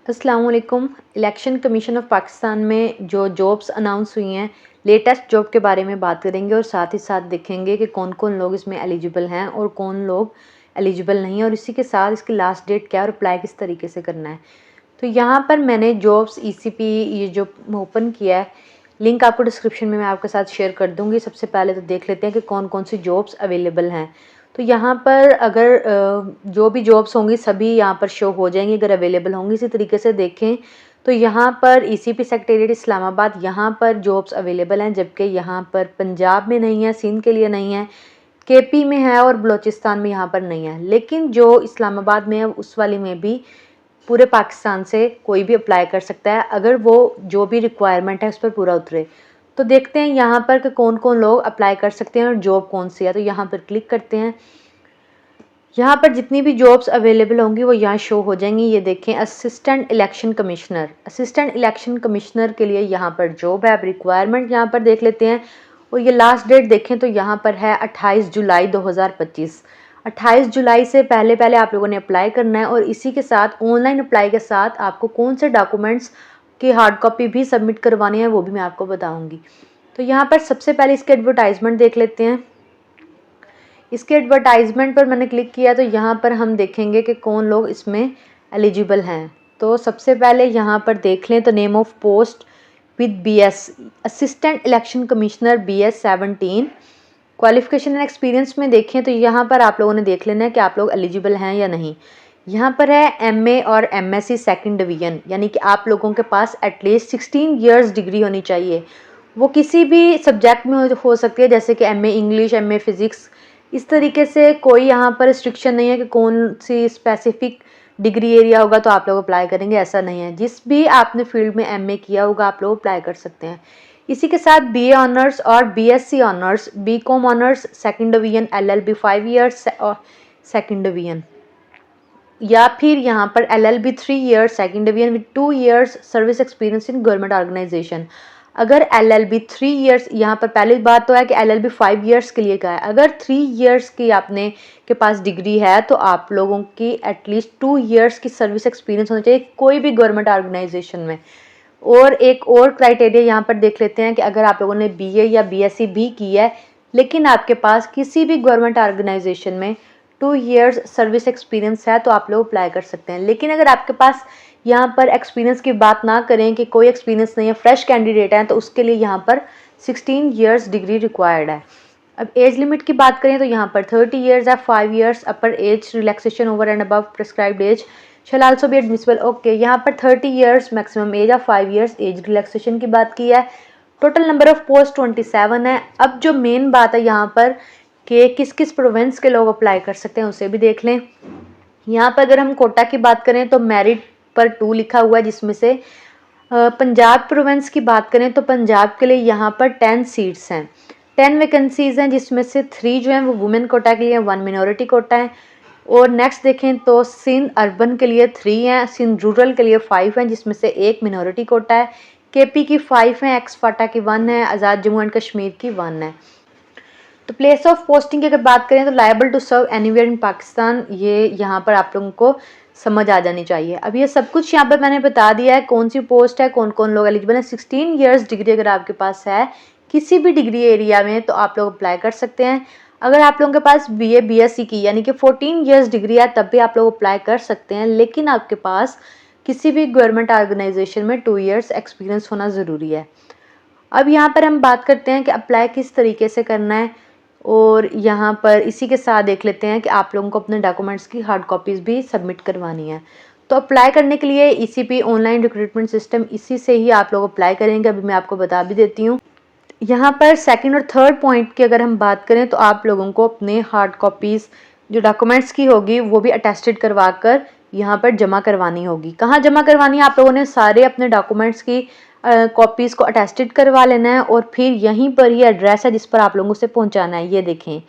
अस्सलाम वालेकुम। Election commission of Pakistan में जो जॉब्स अनाउंस हुई हैं, लेटेस्ट जॉब के बारे में बात करेंगे और साथ ही साथ देखेंगे कि कौन कौन लोग इसमें एलिजिबल हैं और कौन लोग एलिजिबल नहीं हैं, और इसी के साथ इसकी लास्ट डेट क्या है और अप्लाई किस तरीके से करना है। तो यहाँ पर मैंने जॉब्स ECP ये जो ओपन किया है, लिंक आपको डिस्क्रिप्शन में मैं आपके साथ शेयर कर दूँगी। सबसे पहले तो देख लेते हैं कि कौन कौन सी जॉब्स अवेलेबल हैं। तो यहाँ पर अगर जो भी जॉब्स होंगी सभी यहाँ पर शो हो जाएंगी अगर अवेलेबल होंगी। इसी तरीके से देखें तो यहाँ पर ECP सेक्रेटेरिएट इस्लामाबाद यहाँ पर जॉब्स अवेलेबल हैं, जबकि यहाँ पर पंजाब में नहीं है, सिंध के लिए नहीं है, KP में है और बलूचिस्तान में यहाँ पर नहीं है। लेकिन जो इस्लामाबाद में है उस वाली में भी पूरे पाकिस्तान से कोई भी अप्लाई कर सकता है अगर वो जो भी रिक्वायरमेंट है उस पर पूरा उतरे। तो देखते हैं यहाँ पर कि कौन कौन लोग अप्लाई कर सकते हैं और जॉब कौन सी है। तो यहाँ पर क्लिक करते हैं। यहाँ पर जितनी भी जॉब्स अवेलेबल होंगी वो यहाँ शो हो जाएंगी। ये देखें, असिस्टेंट इलेक्शन कमिश्नर के लिए यहाँ पर जॉब है। अब रिक्वायरमेंट यहाँ पर देख लेते हैं और ये लास्ट डेट देखें तो यहाँ पर है 28 जुलाई 2025। 28 जुलाई से पहले पहले आप लोगों ने अप्लाई करना है, और इसी के साथ ऑनलाइन अप्लाई के साथ आपको कौन से डॉक्यूमेंट्स की हार्ड कॉपी भी सबमिट करवानी है वो भी मैं आपको बताऊँगी। तो यहाँ पर सबसे पहले इसके एडवर्टाइजमेंट देख लेते हैं। इसके एडवर्टाइजमेंट पर मैंने क्लिक किया तो यहाँ पर हम देखेंगे कि कौन लोग इसमें एलिजिबल हैं। तो सबसे पहले यहाँ पर देख लें तो name of post with BS assistant election commissioner BS 17। Qualification and experience में देखें तो यहाँ पर आप लोगों ने देख लेना है कि आप लोग एलिजिबल हैं या नहीं। यहाँ पर है MA और MSc सेकंड डिवीजन, यानी कि आप लोगों के पास एटलीस्ट 16 ईयर्स डिग्री होनी चाहिए। वो किसी भी सब्जेक्ट में हो सकती है, जैसे कि MA इंग्लिश, MA फिज़िक्स। इस तरीके से कोई यहाँ पर रिस्ट्रिक्शन नहीं है कि कौन सी स्पेसिफिक डिग्री एरिया होगा तो आप लोग अप्लाई करेंगे, ऐसा नहीं है। जिस भी आपने फील्ड में MA किया होगा आप लोग अप्लाई कर सकते हैं। इसी के साथ BA ऑनर्स और BSc honours, BCom honours second division, LLB 5 years और सेकंड डिवीजन, या फिर यहाँ पर LLB 3 years second division with 2 years service experience in government organisation. अगर LLB 3 ईयर्स, यहाँ पर पहली बात तो है कि LLB 5 ईयर्स के लिए का है। अगर 3 ईयर्स की आपने के पास डिग्री है तो आप लोगों की एटलीस्ट 2 ईयर्स की सर्विस एक्सपीरियंस होना चाहिए कोई भी गवर्नमेंट ऑर्गेनाइजेशन में। और एक और क्राइटेरिया यहाँ पर देख लेते हैं कि अगर आप लोगों ने BA या BSc भी की है लेकिन आपके पास किसी भी गवर्नमेंट ऑर्गेनाइजेशन में 2 ईयर्स सर्विस एक्सपीरियंस है तो आप लोग अप्लाई कर सकते हैं। लेकिन अगर आपके पास यहाँ पर एक्सपीरियंस की बात ना करें कि कोई एक्सपीरियंस नहीं है, फ्रेश कैंडिडेट है, तो उसके लिए यहाँ पर 16 ईयर्स डिग्री रिक्वायर्ड है। अब एज लिमिट की बात करें तो यहाँ पर 30 ईयर्स है, 5 years upper age relaxation over and above prescribed age shall also be admissible. Okay, यहाँ पर 30 ईयर्स मैक्सिमम एज है, 5 ईयर्स एज रिलैक्सेशन की बात की है। टोटल नंबर ऑफ पोस्ट 27 है। अब जो मेन बात है यहाँ पर कि किस किस प्रोविंस के लोग अप्लाई कर सकते हैं उसे भी देख लें। यहाँ पर अगर हम कोटा की बात करें तो मेरिट पर 2 लिखा हुआ है, जिसमें से पंजाब प्रोविंस की बात करें तो पंजाब के लिए यहाँ पर 10 सीट्स हैं, 10 वैकेंसीज हैं, जिसमें से 3 जो हैं वो वुमेन कोटा के लिए, 1 मिनॉरिटी कोटा है। और नेक्स्ट देखें तो सिंध अर्बन के लिए 3 हैं, सिंध रूरल के लिए 5 हैं, जिसमें से 1 मिनॉरिटी कोटा है। KP की 5 हैं, एक्स फाटा की 1 है, आज़ाद जम्मू एंड कश्मीर की 1 है। तो प्लेस ऑफ पोस्टिंग की अगर बात करें तो liable to serve anywhere in Pakistan, ये यहाँ पर आप लोगों को समझ आ जानी चाहिए। अब ये सब कुछ यहाँ पर मैंने बता दिया है, कौन सी पोस्ट है, कौन कौन लोग एलिजिबल है। 16 ईयर्स डिग्री अगर आपके पास है किसी भी डिग्री एरिया में तो आप लोग अप्लाई कर सकते हैं। अगर आप लोगों के पास BA BSc की यानी कि 14 ईयर्स डिग्री है तब भी आप लोग अप्लाई कर सकते हैं, लेकिन आपके पास किसी भी गवर्नमेंट ऑर्गेनाइजेशन में 2 ईयर्स एक्सपीरियंस होना ज़रूरी है। अब यहाँ पर हम बात करते हैं कि अप्लाई किस तरीके से करना है, और यहाँ पर इसी के साथ देख लेते हैं कि आप लोगों को अपने डॉक्यूमेंट्स की हार्ड कॉपीज़ भी सबमिट करवानी है। तो अप्लाई करने के लिए ECP ऑनलाइन रिक्रूटमेंट सिस्टम, इसी से ही आप लोग अप्लाई करेंगे। अभी मैं आपको बता भी देती हूँ। यहाँ पर सेकंड और थर्ड पॉइंट की अगर हम बात करें तो आप लोगों को अपने हार्ड कॉपीज़ जो डॉक्यूमेंट्स की होगी वो भी अटेस्टेड करवा कर यहाँ पर जमा करवानी होगी। कहाँ जमा करवानी है? आप लोगों ने सारे अपने डॉक्यूमेंट्स की कॉपीज़ को अटेस्टेड करवा लेना है, और फिर यहीं पर ही एड्रेस है जिस पर आप लोगों से पहुंचाना है। ये देखें,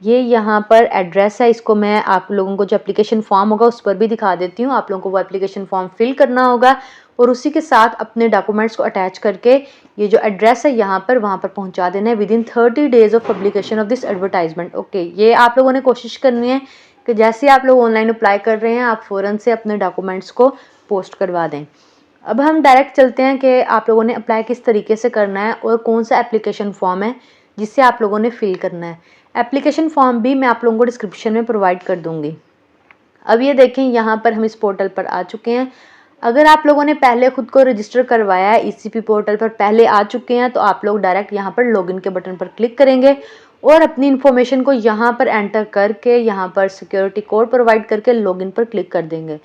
ये यहाँ पर एड्रेस है। इसको मैं आप लोगों को जो एप्लीकेशन फॉर्म होगा उस पर भी दिखा देती हूँ। आप लोगों को वो एप्लीकेशन फॉर्म फिल करना होगा और उसी के साथ अपने डॉक्यूमेंट्स को अटैच करके ये जो एड्रेस है यहाँ पर वहाँ पर पहुँचा देना है with in 30 days of publication of this advertisement. Okay, ये आप लोगों ने कोशिश करनी है कि जैसे आप लोग ऑनलाइन अप्लाई कर रहे हैं आप फ़ौरन से अपने डॉक्यूमेंट्स को पोस्ट करवा दें। अब हम डायरेक्ट चलते हैं कि आप लोगों ने अप्लाई किस तरीके से करना है और कौन सा एप्लीकेशन फॉर्म है जिससे आप लोगों ने फिल करना है। एप्लीकेशन फॉर्म भी मैं आप लोगों को डिस्क्रिप्शन में प्रोवाइड कर दूँगी। अब ये देखें यहाँ पर हम इस पोर्टल पर आ चुके हैं। अगर आप लोगों ने पहले खुद को रजिस्टर करवाया है, ईसीपी पोर्टल पर पहले आ चुके हैं, तो आप लोग डायरेक्ट यहाँ पर लॉगिन के बटन पर क्लिक करेंगे और अपनी इन्फॉर्मेशन को यहाँ पर एंटर करके यहाँ पर सिक्योरिटी कोड प्रोवाइड करके लॉगिन पर क्लिक कर देंगे।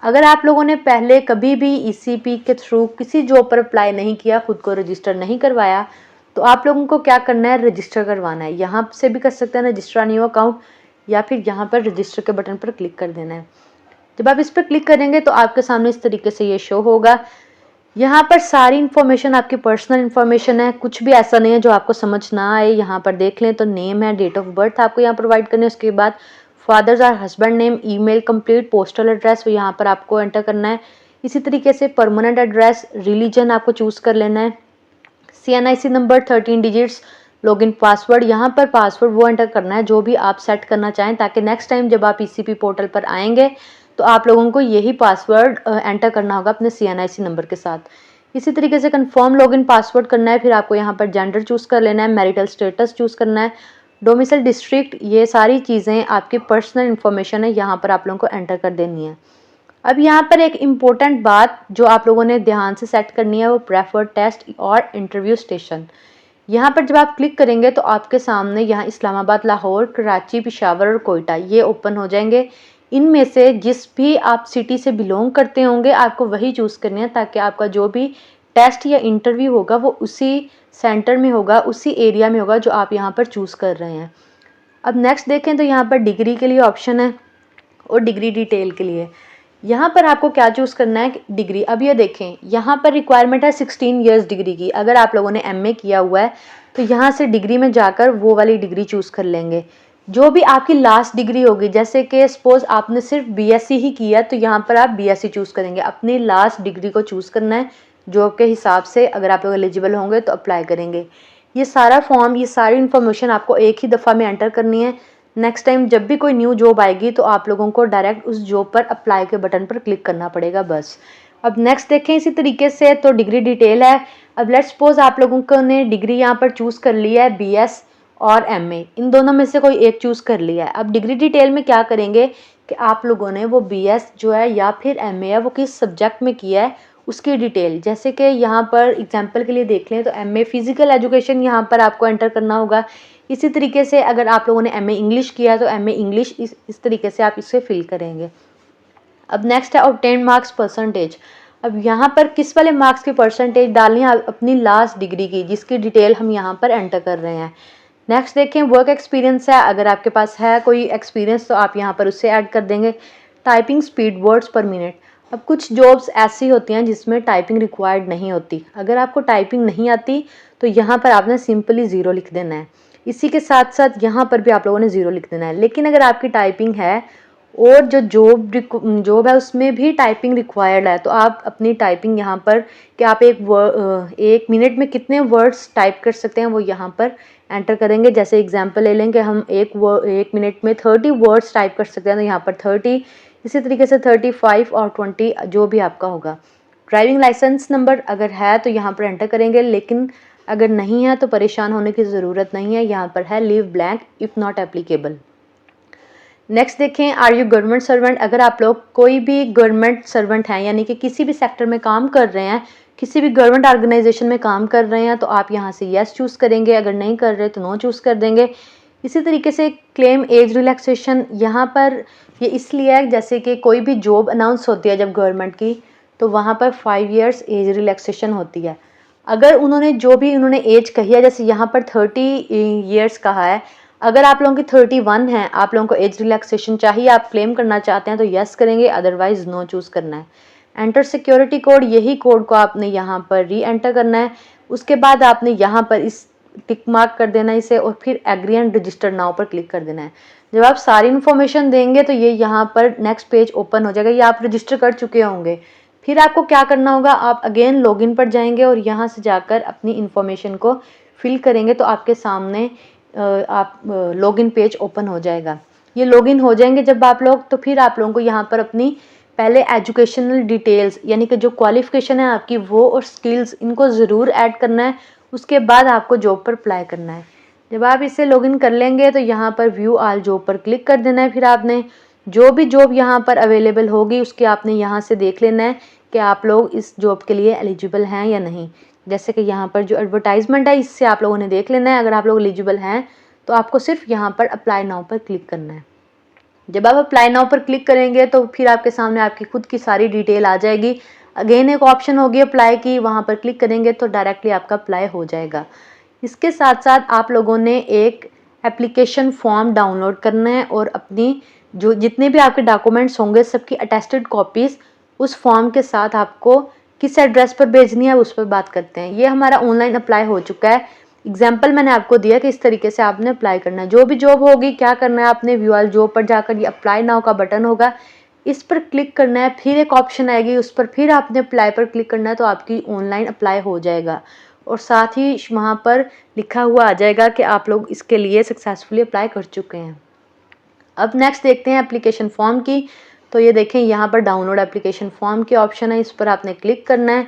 अगर आप लोगों ने पहले कभी भी ईसीपी के थ्रू किसी जॉब पर अप्लाई नहीं किया, खुद को रजिस्टर नहीं करवाया, तो आप लोगों को क्या करना है, रजिस्टर करवाना है। यहाँ से भी कर सकते हैं रजिस्टर न्यू अकाउंट, या फिर यहाँ पर रजिस्टर के बटन पर क्लिक कर देना है। जब आप इस पर क्लिक करेंगे तो आपके सामने इस तरीके से ये शो होगा। यहाँ पर सारी इन्फॉर्मेशन आपकी पर्सनल इन्फॉर्मेशन है, कुछ भी ऐसा नहीं है जो आपको समझ ना आए। यहाँ पर देख लें तो नेम है, डेट ऑफ बर्थ आपको यहाँ प्रोवाइड करनी है, उसके बाद फादर्स और husband name, email complete, postal address वो यहाँ पर आपको एंटर करना है। इसी तरीके से परमानेंट एड्रेस, रिलीजन आपको चूज़ कर लेना है, CNIC number 13 digits, login password, यहाँ पर पासवर्ड वो एंटर करना है जो भी आप सेट करना चाहें, ताकि नेक्स्ट टाइम जब आप ईसीपी पोर्टल पर आएंगे तो आप लोगों को यही पासवर्ड एंटर करना होगा अपने CNIC नंबर के साथ। इसी तरीके से कंफर्म लॉगिन पासवर्ड करना है। फिर आपको यहाँ पर जेंडर चूज़ कर लेना है, मैरिटल स्टेटस चूज़ करना है, डोमिसाइल डिस्ट्रिक्ट, ये सारी चीज़ें आपकी पर्सनल इन्फॉर्मेशन है, यहाँ पर आप लोगों को एंटर कर देनी है। अब यहाँ पर एक इम्पोर्टेंट बात जो आप लोगों ने ध्यान से सेट करनी है वो प्रेफर्ड टेस्ट और इंटरव्यू स्टेशन। यहाँ पर जब आप क्लिक करेंगे तो आपके सामने यहाँ इस्लामाबाद, लाहौर, कराची, पेशावर और कोयटा ये ओपन हो जाएंगे। इनमें से जिस भी आप सिटी से बिलोंग करते होंगे आपको वही चूज़ करनी है, ताकि आपका जो भी टेस्ट या इंटरव्यू होगा वो उसी सेंटर में होगा, उसी एरिया में होगा जो आप यहाँ पर चूज़ कर रहे हैं। अब नेक्स्ट देखें तो यहाँ पर डिग्री के लिए ऑप्शन है और डिग्री डिटेल के लिए यहाँ पर आपको क्या चूज़ करना है, डिग्री। अब ये देखें यहाँ पर रिक्वायरमेंट है 16 इयर्स डिग्री की। अगर आप लोगों ने MA किया हुआ है तो यहाँ से डिग्री में जाकर वो वाली डिग्री चूज़ कर लेंगे जो भी आपकी लास्ट डिग्री होगी। जैसे कि सपोज आपने सिर्फ BSc ही किया तो यहाँ पर आप BSc चूज़ करेंगे। अपनी लास्ट डिग्री को चूज़ करना है, जॉब के हिसाब से अगर आप लोग एलिजिबल होंगे तो अप्लाई करेंगे। ये सारा फॉर्म, ये सारी इन्फॉर्मेशन आपको एक ही दफ़ा में एंटर करनी है। नेक्स्ट टाइम जब भी कोई न्यू जॉब आएगी तो आप लोगों को डायरेक्ट उस जॉब पर अप्लाई के बटन पर क्लिक करना पड़ेगा बस। अब नेक्स्ट देखें इसी तरीके से तो डिग्री डिटेल है। अब लेट्स सपोज आप लोगों को ने डिग्री यहाँ पर चूज़ कर लिया है, BS और MA, इन दोनों में से कोई एक चूज़ कर लिया है। अब डिग्री डिटेल में क्या करेंगे कि आप लोगों ने वो BS जो है या फिर MA है वो किस सब्जेक्ट में किया है उसकी डिटेल, जैसे कि यहाँ पर एग्जांपल के लिए देख लें तो MA फिजिकल एजुकेशन यहाँ पर आपको एंटर करना होगा। इसी तरीके से अगर आप लोगों ने MA इंग्लिश किया तो MA इंग्लिश इस तरीके से आप इसे फिल करेंगे। अब नेक्स्ट है ऑब्टेन मार्क्स परसेंटेज। अब यहाँ पर किस वाले मार्क्स की परसेंटेज डालनी है, अपनी लास्ट डिग्री की, जिसकी डिटेल हम यहाँ पर एंटर कर रहे हैं। नेक्स्ट देखें वर्क एक्सपीरियंस है, अगर आपके पास है कोई एक्सपीरियंस तो आप यहाँ पर उससे ऐड कर देंगे। टाइपिंग स्पीड वर्ड्स पर मिनट। अब कुछ जॉब्स ऐसी होती हैं जिसमें टाइपिंग रिक्वायर्ड नहीं होती। अगर आपको टाइपिंग नहीं आती तो यहाँ पर आपने सिंपली 0 लिख देना है। इसी के साथ साथ यहाँ पर भी आप लोगों ने 0 लिख देना है। लेकिन अगर आपकी टाइपिंग है और जो जॉब है उसमें भी टाइपिंग रिक्वायर्ड है तो आप अपनी टाइपिंग यहाँ पर कि आप एक मिनट में कितने वर्ड्स टाइप कर सकते हैं वो यहाँ पर एंटर करेंगे। जैसे एग्जांपल ले लें कि हम एक मिनट में 30 वर्ड्स टाइप कर सकते हैं तो यहाँ पर 30, इसी तरीके से 35 और 20 जो भी आपका होगा। ड्राइविंग लाइसेंस नंबर अगर है तो यहाँ पर एंटर करेंगे, लेकिन अगर नहीं है तो परेशान होने की ज़रूरत नहीं है, यहाँ पर है leave blank if not applicable. Next देखें आर यू गवर्नमेंट सर्वेंट। अगर आप लोग कोई भी गवर्नमेंट सर्वेंट हैं यानी कि किसी भी सेक्टर में काम कर रहे हैं, किसी भी गवर्नमेंट ऑर्गेनाइजेशन में काम कर रहे हैं तो आप यहाँ से येस चूज़ करेंगे, अगर नहीं कर रहे तो नो चूज़ कर देंगे। इसी तरीके से क्लेम एज रिलैक्सेशन, यहाँ पर ये इसलिए है जैसे कि कोई भी जॉब अनाउंस होती है जब गवर्नमेंट की तो वहाँ पर 5 इयर्स एज रिलैक्सेशन होती है। अगर उन्होंने जो भी उन्होंने एज कही है, जैसे यहाँ पर 30 इयर्स कहा है, अगर आप लोगों की 31 है, आप लोगों को एज रिलैक्सेशन चाहिए, आप क्लेम करना चाहते हैं तो यस करेंगे, अदरवाइज नो चूज़ करना है। एंटर सिक्योरिटी कोड, यही कोड को आपने यहाँ पर री एंटर करना है। उसके बाद आपने यहाँ पर इस टिक मार्क कर देना है इसे और फिर एग्री एंड रजिस्टर नाउ पर क्लिक कर देना है। जब आप सारी इन्फॉर्मेशन देंगे तो ये यहाँ पर नेक्स्ट पेज ओपन हो जाएगा। ये आप रजिस्टर कर चुके होंगे। फिर आपको क्या करना होगा, आप अगेन लॉगिन पर जाएंगे और यहाँ से जाकर अपनी इन्फॉर्मेशन को फिल करेंगे तो आपके सामने आप लॉगिन पेज ओपन हो जाएगा। ये लॉगिन हो जाएंगे जब आप लोग, तो फिर आप लोगों को यहाँ पर अपनी पहले एजुकेशनल डिटेल्स यानी कि जो क्वालिफिकेशन है आपकी वो और स्किल्स, इनको ज़रूर ऐड करना है। उसके बाद आपको जॉब पर अप्लाई करना है। जब आप इसे लॉगिन कर लेंगे तो यहाँ पर व्यू ऑल जॉब पर क्लिक कर देना है। फिर आपने जो भी जॉब यहाँ पर अवेलेबल होगी उसके आपने यहाँ से देख लेना है कि आप लोग इस जॉब के लिए एलिजिबल हैं या नहीं। जैसे कि यहाँ पर जो एडवर्टाइजमेंट है इससे आप लोगों ने देख लेना है। अगर आप लोग एलिजिबल हैं तो आपको सिर्फ यहाँ पर अप्लाई नाउ पर क्लिक करना है। जब आप अप्लाई नाउ पर क्लिक करेंगे तो फिर आपके सामने आपकी खुद की सारी डिटेल आ जाएगी। अगेन एक ऑप्शन होगी अप्लाई की, वहाँ पर क्लिक करेंगे तो डायरेक्टली आपका अप्लाई हो जाएगा। इसके साथ साथ आप लोगों ने एक एप्लीकेशन फॉर्म डाउनलोड करना है और अपनी जो जितने भी आपके डॉक्यूमेंट्स होंगे सबकी अटेस्टेड कॉपीज़ उस फॉर्म के साथ आपको किस एड्रेस पर भेजनी है उस पर बात करते हैं। ये हमारा ऑनलाइन अप्लाई हो चुका है। एग्जाम्पल मैंने आपको दिया कि इस तरीके से आपने अप्लाई करना है। जो भी जॉब होगी क्या करना है, आपने व्यू ऑल जॉब पर जाकर ये अप्लाई नाउ का बटन होगा, इस पर क्लिक करना है। फिर एक ऑप्शन आएगी उस पर फिर आपने अप्लाई पर क्लिक करना है तो आपकी ऑनलाइन अप्लाई हो जाएगा और साथ ही वहाँ पर लिखा हुआ आ जाएगा कि आप लोग इसके लिए सक्सेसफुली अप्लाई कर चुके हैं। अब नेक्स्ट देखते हैं एप्लीकेशन फॉर्म की। तो ये देखें यहाँ पर डाउनलोड एप्लीकेशन फॉर्म की ऑप्शन है, इस पर आपने क्लिक करना है।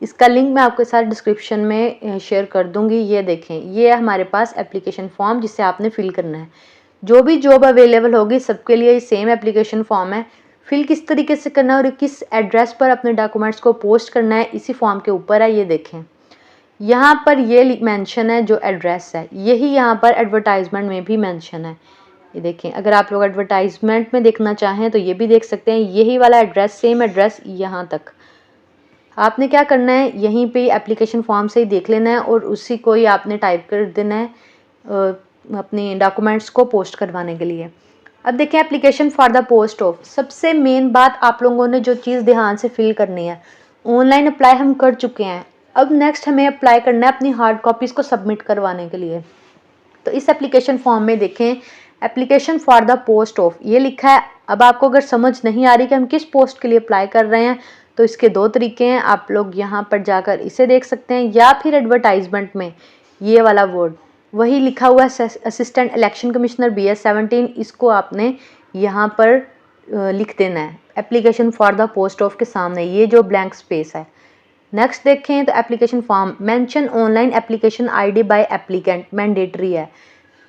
इसका लिंक मैं आपके साथ डिस्क्रिप्शन में शेयर कर दूंगी। ये देखें, ये है हमारे पास एप्लीकेशन फॉर्म जिसे आपने फिल करना है। जो भी जॉब अवेलेबल होगी सबके लिए सेम एप्लीकेशन फॉर्म है। फिल किस तरीके से करना है और किस एड्रेस पर अपने डॉक्यूमेंट्स को पोस्ट करना है इसी फॉर्म के ऊपर है। ये देखें यहाँ पर ये मेंशन है जो एड्रेस है, यही यहाँ पर एडवर्टाइजमेंट में भी मेंशन है। ये देखें, अगर आप लोग एडवर्टाइजमेंट में देखना चाहें तो ये भी देख सकते हैं। यही वाला एड्रेस, सेम एड्रेस यहाँ तक। आपने क्या करना है, यहीं पे एप्लीकेशन फॉर्म से ही देख लेना है और उसी को ही आपने टाइप कर देना है अपने डॉक्यूमेंट्स को पोस्ट करवाने के लिए। अब देखें application for the post of, सबसे मेन बात आप लोगों ने जो चीज़ ध्यान से फिल करनी है। ऑनलाइन अप्लाई हम कर चुके हैं, अब नेक्स्ट हमें अप्लाई करना है अपनी हार्ड कॉपीज़ को सबमिट करवाने के लिए। तो इस एप्लीकेशन फॉर्म में देखें application for the post of ये लिखा है। अब आपको अगर समझ नहीं आ रही कि हम किस पोस्ट के लिए अप्लाई कर रहे हैं तो इसके दो तरीके हैं। आप लोग यहाँ पर जाकर इसे देख सकते हैं या फिर एडवर्टाइजमेंट में ये वाला वर्ड वही लिखा हुआ है असिस्टेंट इलेक्शन कमिश्नर BS 17, इसको आपने यहाँ पर लिख देना है application for the post of के सामने, ये जो ब्लैंक स्पेस है। नेक्स्ट देखें तो application form mention online application ID by applicant mandatory है।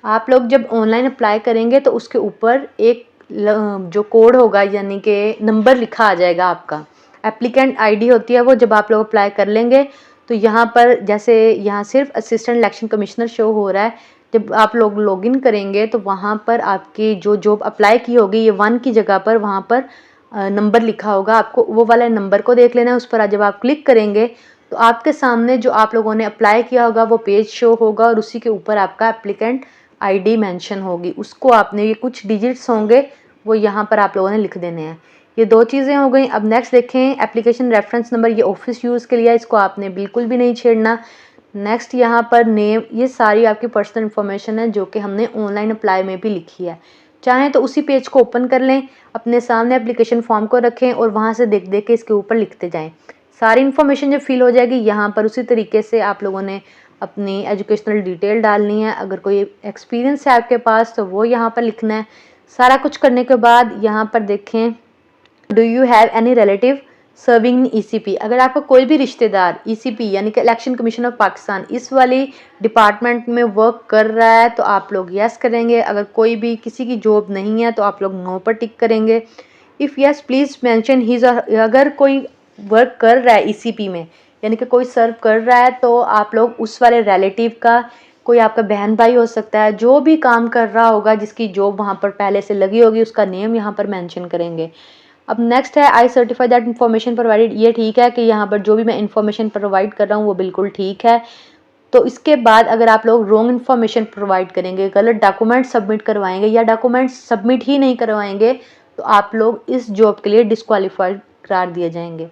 आप लोग जब ऑनलाइन अप्लाई करेंगे तो उसके ऊपर एक जो कोड होगा यानी कि नंबर लिखा आ जाएगा आपका। एप्लीकेंट ID होती है वो, जब आप लोग अप्लाई कर लेंगे तो यहाँ पर जैसे यहाँ सिर्फ असिस्टेंट इलेक्शन कमिश्नर शो हो रहा है, जब आप लोग लॉगिन करेंगे तो वहाँ पर आपकी जो जॉब अप्लाई की होगी ये 1 की जगह पर वहाँ पर नंबर लिखा होगा। आपको वो वाला नंबर को देख लेना है। उस पर जब आप क्लिक करेंगे तो आपके सामने जो आप लोगों ने अप्लाई किया होगा वो पेज शो होगा और उसी के ऊपर आपका एप्लीकेंट ID मेंशन होगी। उसको आपने ये कुछ डिजिट्स होंगे वो यहाँ पर आप लोगों ने लिख देने हैं। ये दो चीज़ें हो गई। अब नेक्स्ट देखें एप्लीकेशन रेफरेंस नंबर, ये ऑफिस यूज़ के लिए, इसको आपने बिल्कुल भी नहीं छेड़ना। नेक्स्ट यहाँ पर नेम, ये सारी आपकी पर्सनल इन्फॉर्मेशन है जो कि हमने ऑनलाइन अप्लाई में भी लिखी है। चाहें तो उसी पेज को ओपन कर लें, अपने सामने एप्लीकेशन फॉर्म को रखें और वहाँ से देख देख के इसके ऊपर लिखते जाएं। सारी इन्फॉर्मेशन जब फिल हो जाएगी यहाँ पर उसी तरीके से आप लोगों ने अपनी एजुकेशनल डिटेल डालनी है। अगर कोई एक्सपीरियंस है आपके पास तो वो यहाँ पर लिखना है। सारा कुछ करने के बाद यहाँ पर देखें do you have any relative serving in ECP, अगर आपका कोई भी रिश्तेदार ECP यानी कि इलेक्शन कमीशन ऑफ पाकिस्तान इस वाली डिपार्टमेंट में वर्क कर रहा है तो आप लोग यस करेंगे। अगर कोई भी किसी की जॉब नहीं है तो आप लोग नो पर टिक करेंगे। If yes please mention his, अगर कोई वर्क कर रहा है ECP में यानी कि कोई सर्व कर रहा है तो आप लोग उस वाले रिलेटिव का, कोई आपका बहन भाई हो सकता है, जो भी काम कर रहा होगा जिसकी जॉब वहाँ पर पहले से लगी होगी उसका नेम यहाँ पर मेंशन करेंगे। अब नेक्स्ट है आई सर्टिफाई दैट इन्फॉर्मेशन प्रोवाइडेड, ये ठीक है कि यहाँ पर जो भी मैं इन्फॉर्मेशन प्रोवाइड कर रहा हूँ वो बिल्कुल ठीक है। तो इसके बाद अगर आप लोग रॉन्ग इन्फॉर्मेशन प्रोवाइड करेंगे, गलत डॉक्यूमेंट सबमिट करवाएंगे या डॉक्यूमेंट सबमिट ही नहीं करवाएंगे तो आप लोग इस जॉब के लिए डिस्क्वालीफाइड करार दिए जाएंगे।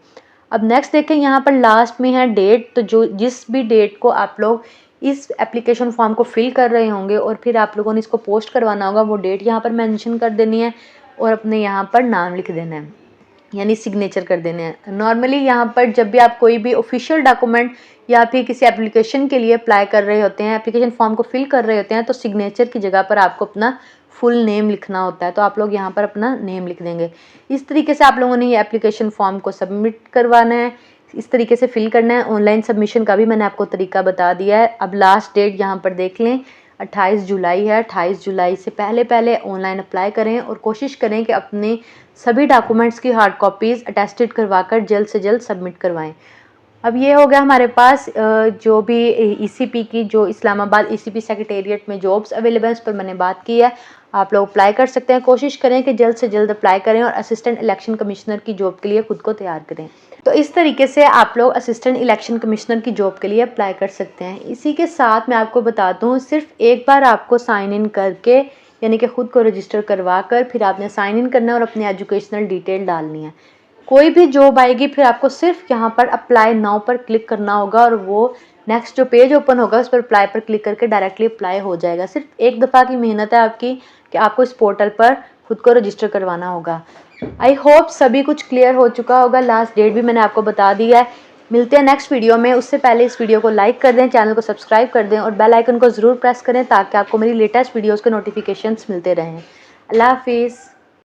अब नेक्स्ट देखें यहाँ पर लास्ट में है डेट, तो जो जिस भी डेट को आप लोग इस एप्लीकेशन फॉर्म को फिल कर रहे होंगे और फिर आप लोगों ने इसको पोस्ट करवाना होगा वो डेट यहाँ पर मेंशन कर देनी है और अपने यहाँ पर नाम लिख देना है यानी सिग्नेचर कर देने हैं। नॉर्मली यहाँ पर जब भी आप कोई भी ऑफिशियल डॉक्यूमेंट या फिर किसी एप्लीकेशन के लिए अप्लाई कर रहे होते हैं, एप्लीकेशन फॉर्म को फिल कर रहे होते हैं तो सिग्नेचर की जगह पर आपको अपना फुल नेम लिखना होता है, तो आप लोग यहाँ पर अपना नेम लिख देंगे। इस तरीके से आप लोगों ने ये एप्लीकेशन फॉर्म को सबमिट करवाना है, इस तरीके से फिल करना है। ऑनलाइन सबमिशन का भी मैंने आपको तरीका बता दिया है। अब लास्ट डेट यहाँ पर देख लें, 28 जुलाई है। 28 जुलाई से पहले पहले ऑनलाइन अप्लाई करें और कोशिश करें कि अपने सभी डॉक्यूमेंट्स की हार्ड कॉपीज़ अटेस्टेड करवाकर जल्द से जल्द सबमिट करवाएं। अब ये हो गया हमारे पास जो भी ईसीपी की, जो इस्लामाबाद ईसीपी सेक्रेटेरिएट में जॉब्स अवेलेबल है, उस पर मैंने बात की है। आप लोग अप्लाई कर सकते हैं। कोशिश करें कि जल्द से जल्द अप्लाई करें और असिस्टेंट इलेक्शन कमिश्नर की जॉब के लिए खुद को तैयार करें। तो इस तरीके से आप लोग असिस्टेंट इलेक्शन कमिश्नर की जॉब के लिए अप्लाई कर सकते हैं। इसी के साथ मैं आपको बताता हूँ, सिर्फ एक बार आपको साइन इन करके, यानी कि खुद को रजिस्टर करवा कर फिर आपने साइन इन करना है और अपनी एजुकेशनल डिटेल डालनी है। कोई भी जॉब आएगी फिर आपको सिर्फ यहाँ पर अप्लाई नाउ पर क्लिक करना होगा और वो नेक्स्ट जो पेज ओपन होगा उस पर अप्लाई पर क्लिक करके डायरेक्टली अप्लाई हो जाएगा। सिर्फ एक दफ़ा की मेहनत है आपकी कि आपको इस पोर्टल पर खुद को रजिस्टर करवाना होगा। आई होप सभी कुछ क्लियर हो चुका होगा। लास्ट डेट भी मैंने आपको बता दिया है। मिलते हैं नेक्स्ट वीडियो में। उससे पहले इस वीडियो को लाइक कर दें, चैनल को सब्सक्राइब कर दें और बेल आइकन को ज़रूर प्रेस करें ताकि आपको मेरी लेटेस्ट वीडियोज़ के नोटिफिकेशंस मिलते रहें। अल्लाह हाफिज़।